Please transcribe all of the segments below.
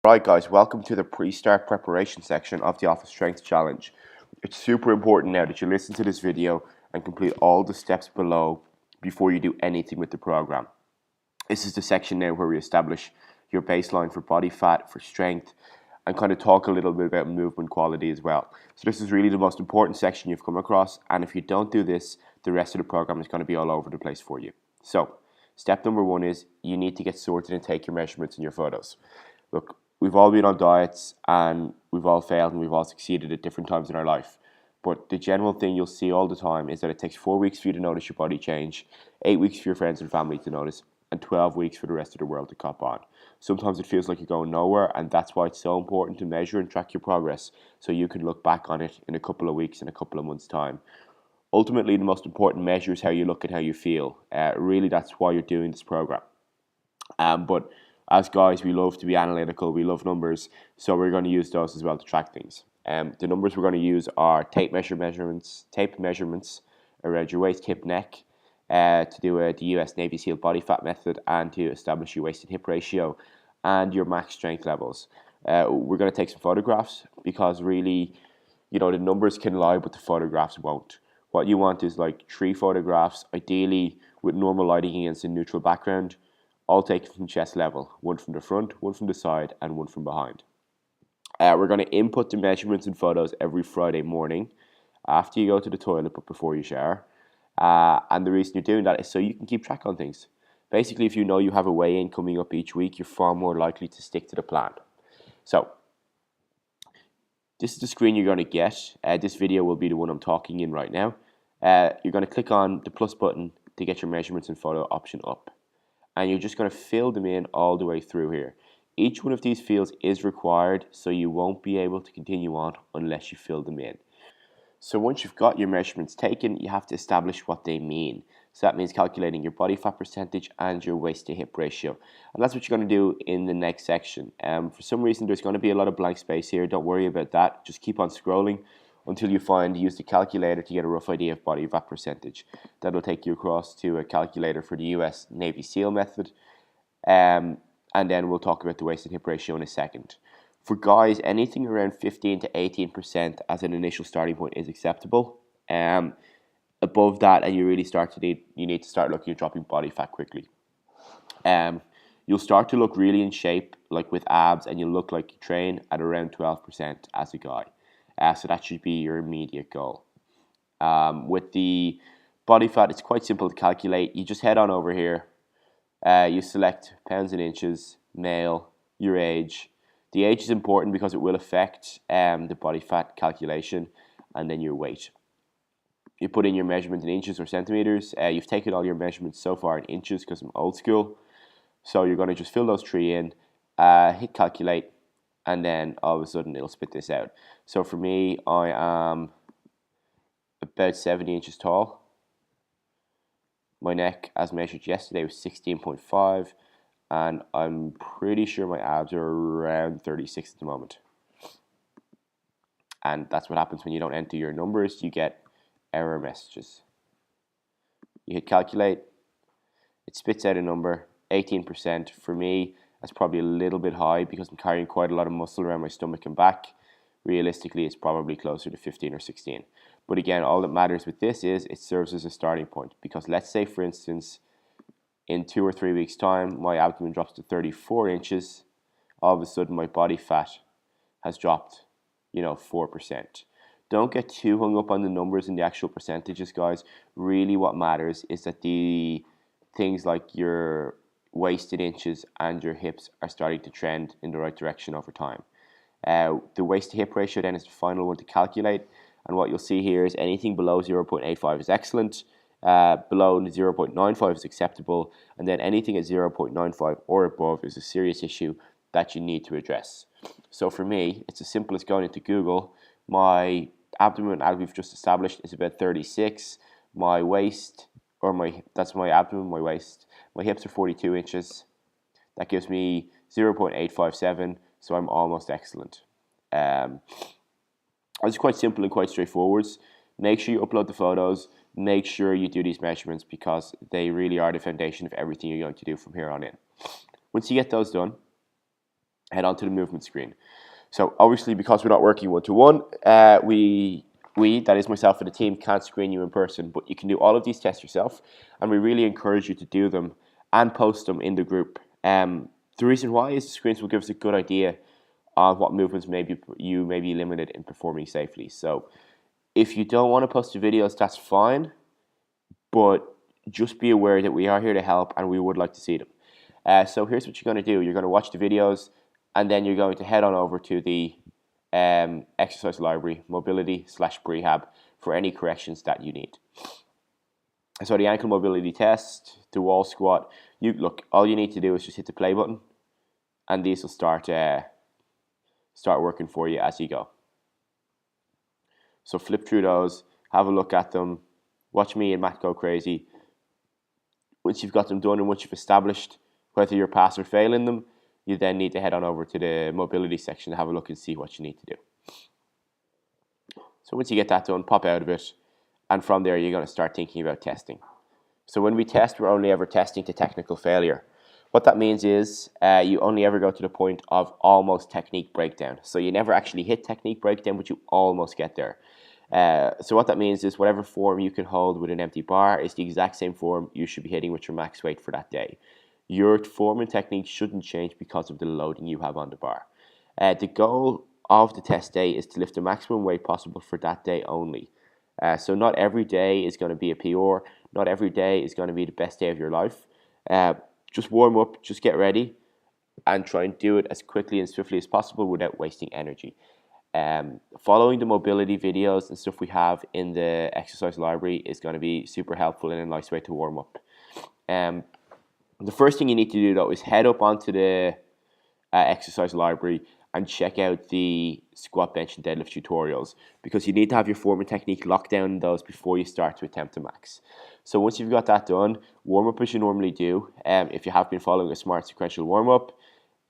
Right guys, welcome to the pre-start preparation section of the Office Strength Challenge. It's super important now that you listen to this video and complete all the steps below before you do anything with the program. This is the section now where we establish your baseline for body fat, for strength, and kind of talk a little bit about movement quality as well. So this is really the most important section you've come across, and if you don't do this, the rest of the program is going to be all over the place for you. So, step number one is you need to get sorted and take your measurements in your photos. Look, we've all been on diets and we've all failed and we've all succeeded at different times in our life. But the general thing you'll see all the time is that it takes 4 weeks for you to notice your body change, 8 weeks for your friends and family to notice, and 12 weeks for the rest of the world to cop on. Sometimes it feels like you're going nowhere, and that's why it's so important to measure and track your progress so you can look back on it in a couple of weeks, in a couple of months' time. Ultimately, the most important measure is how you look and how you feel. Really, that's why you're doing this program. But as guys, we love to be analytical, we love numbers, so we're going to use those as well to track things. The numbers we're going to use are tape measurements around your waist, hip, neck, to do the US Navy SEAL body fat method and to establish your waist and hip ratio and your max strength levels. We're going to take some photographs because really, the numbers can lie, but the photographs won't. What you want is like 3 photographs, ideally with normal lighting against a neutral background, all taken from chest level, one from the front, one from the side, and one from behind. We're going to input the measurements and photos every Friday morning after you go to the toilet but before you shower. And the reason you're doing that is so you can keep track on things. Basically, if you know you have a weigh-in coming up each week, you're far more likely to stick to the plan. So, this is the screen you're going to get. This video will be the one I'm talking in right now. You're going to click on the plus button to get your measurements and photo option up. And you're just going to fill them in all the way through here. Each one of these fields is required, so you won't be able to continue on unless you fill them in. So once you've got your measurements taken, you have to establish what they mean. So that means calculating your body fat percentage and your waist to hip ratio. And that's what you're going to do in the next section. For some reason, there's going to be a lot of blank space here. Don't worry about that. Just keep on scrolling until you use the calculator to get a rough idea of body fat percentage. That'll take you across to a calculator for the US Navy SEAL method. And then we'll talk about the waist and hip ratio in a second. For guys, anything around 15 to 18% as an initial starting point is acceptable. Above that, and you need to start looking at dropping body fat quickly. You'll start to look really in shape, like with abs, and you'll look like you train at around 12% as a guy. So that should be your immediate goal. With the body fat, it's quite simple to calculate. You just head on over here. You select pounds and inches, male, your age. The age is important because it will affect the body fat calculation, and then your weight. You put in your measurement in inches or centimeters. You've taken all your measurements so far in inches because I'm old school. So you're going to just fill those 3 in, hit calculate, and then all of a sudden it'll spit this out. So for me, I am about 70 inches tall. My neck, as measured yesterday, was 16.5, and I'm pretty sure my abs are around 36 at the moment. And that's what happens when you don't enter your numbers. You get error messages. You hit calculate, it spits out a number, 18%. For me, that's probably a little bit high because I'm carrying quite a lot of muscle around my stomach and back. Realistically, it's probably closer to 15 or 16. But again, all that matters with this is it serves as a starting point. Because let's say, for instance, in 2 or 3 weeks' time, my abdomen drops to 34 inches. All of a sudden, my body fat has dropped, 4%. Don't get too hung up on the numbers and the actual percentages, guys. Really what matters is that the things like your waist in inches and your hips are starting to trend in the right direction over time. The waist to hip ratio then is the final one to calculate, and what you'll see here is anything below 0.85 is excellent, below 0.95 is acceptable, and then anything at 0.95 or above is a serious issue that you need to address. So for me, it's as simple as going into Google. My abdomen, as we've just established, is about 36. My waist, that's my abdomen, my waist. My hips are 42 inches. That gives me 0.857, so I'm almost excellent. It's quite simple and quite straightforward. Make sure you upload the photos. Make sure you do these measurements because they really are the foundation of everything you're going to do from here on in. Once you get those done, head on to the movement screen. So obviously, because we're not working one-to-one, we, that is myself and the team, can't screen you in person, but you can do all of these tests yourself, and we really encourage you to do them and post them in the group. The reason why is the screens will give us a good idea of what movements maybe you may be limited in performing safely. So if you don't want to post the videos, that's fine, but just be aware that we are here to help and we would like to see them. So here's what you're going to do. You're going to watch the videos, and then you're going to head on over to the exercise library, mobility/prehab, for any corrections that you need. So the ankle mobility test, the wall squat, all you need to do is just hit the play button, and these will start working for you as you go. So flip through those, have a look at them, watch me and Matt go crazy. Once you've got them done and once you've established whether you're pass or fail in them, you then need to head on over to the mobility section to have a look and see what you need to do. So once you get that done, pop out of it, and from there you're going to start thinking about testing. So when we test, we're only ever testing to technical failure. What that means is you only ever go to the point of almost technique breakdown. So you never actually hit technique breakdown, but you almost get there. So what that means is whatever form you can hold with an empty bar is the exact same form you should be hitting with your max weight for that day. Your form and technique shouldn't change because of the loading you have on the bar. The goal of the test day is to lift the maximum weight possible for that day only. So not every day is going to be a PR. Not every day is going to be the best day of your life. Just warm up, just get ready, and try and do it as quickly and swiftly as possible without wasting energy. Following the mobility videos and stuff we have in the exercise library is going to be super helpful and a nice way to warm up. The first thing you need to do, though, is head up onto the exercise library and check out the squat, bench, and deadlift tutorials, because you need to have your form and technique locked down in those before you start to attempt to max. So once you've got that done, warm up as you normally do. If you have been following a smart sequential warm up,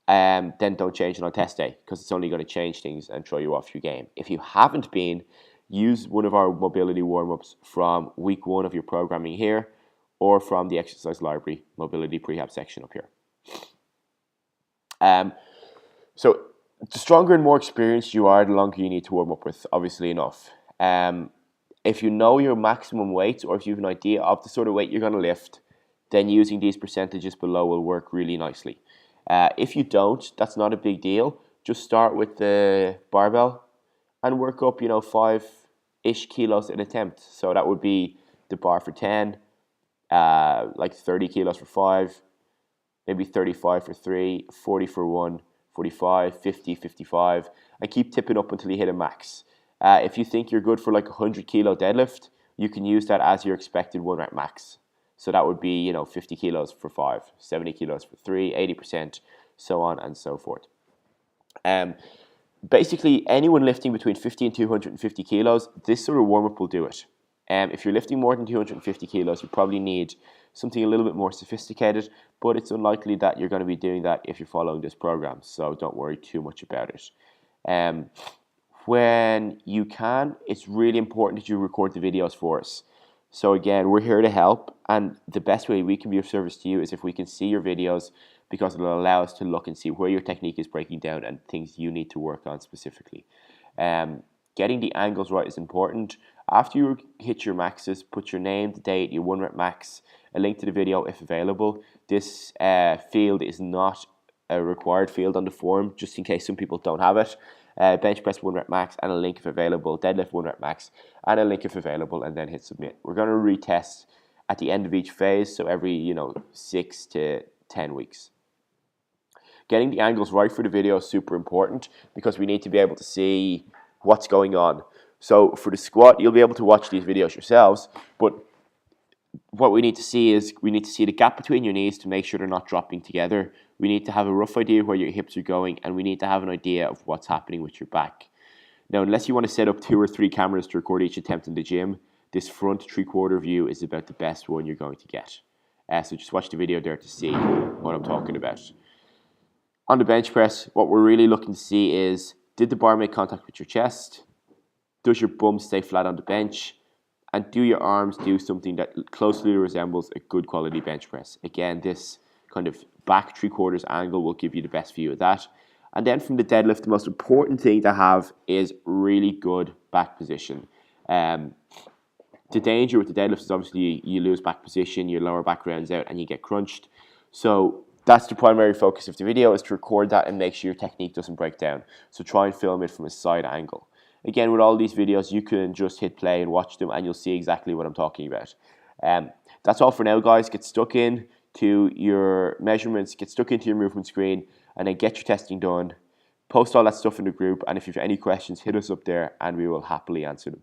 then don't change it on test day, because it's only going to change things and throw you off your game. If you haven't been, use one of our mobility warm-ups from week 1 of your programming here, or from the exercise library mobility prehab section up here. So the stronger and more experienced you are, the longer you need to warm up with, obviously enough. If you know your maximum weight, or if you have an idea of the sort of weight you're going to lift, then using these percentages below will work really nicely. If you don't, that's not a big deal. Just start with the barbell and work up, 5-ish kilos an attempt. So that would be the bar for 10, like 30 kilos for 5, maybe 35 for 3, 40 for 1, 45, 50, 55, and keep tipping up until you hit a max. If you think you're good for like a 100 kilo deadlift, you can use that as your expected 1 rep max. So that would be, 50 kilos for 5, 70 kilos for 3, 80%, so on and so forth. Basically, anyone lifting between 50 and 250 kilos, this sort of warm-up will do it. If you're lifting more than 250 kilos, you probably need something a little bit more sophisticated, but it's unlikely that you're going to be doing that if you're following this program, so don't worry too much about it. When you can, it's really important that you record the videos for us. So again, we're here to help, and the best way we can be of service to you is if we can see your videos, because it'll allow us to look and see where your technique is breaking down and things you need to work on specifically. Getting the angles right is important. After you hit your maxes, put your name, the date, your 1 rep max, a link to the video if available. This field is not a required field on the form, just in case some people don't have it. Bench press 1 rep max and a link if available, deadlift 1 rep max and a link if available, and then hit submit. We're going to retest at the end of each phase, so every 6 to 10 weeks. Getting the angles right for the video is super important, because we need to be able to see what's going on. So for the squat, you'll be able to watch these videos yourselves, but what we need to see is the gap between your knees to make sure they're not dropping together. We need to have a rough idea where your hips are going, and we need to have an idea of what's happening with your back. Now, unless you want to set up 2 or 3 cameras to record each attempt in the gym, this front 3/4 view is about the best one you're going to get. So just watch the video there to see what I'm talking about. On the bench press, what we're really looking to see is, did the bar make contact with your chest? Does your bum stay flat on the bench? And do your arms do something that closely resembles a good quality bench press? Again, this kind of back 3/4 angle will give you the best view of that. And then from the deadlift, the most important thing to have is really good back position. The danger with the deadlift is obviously you lose back position, your lower back rounds out, and you get crunched. So that's the primary focus of the video, is to record that and make sure your technique doesn't break down. So try and film it from a side angle. Again, with all these videos, you can just hit play and watch them, and you'll see exactly what I'm talking about. That's all for now, guys. Get stuck in to your measurements, get stuck into your movement screen, and then get your testing done. Post all that stuff in the group, and if you have any questions, hit us up there, and we will happily answer them.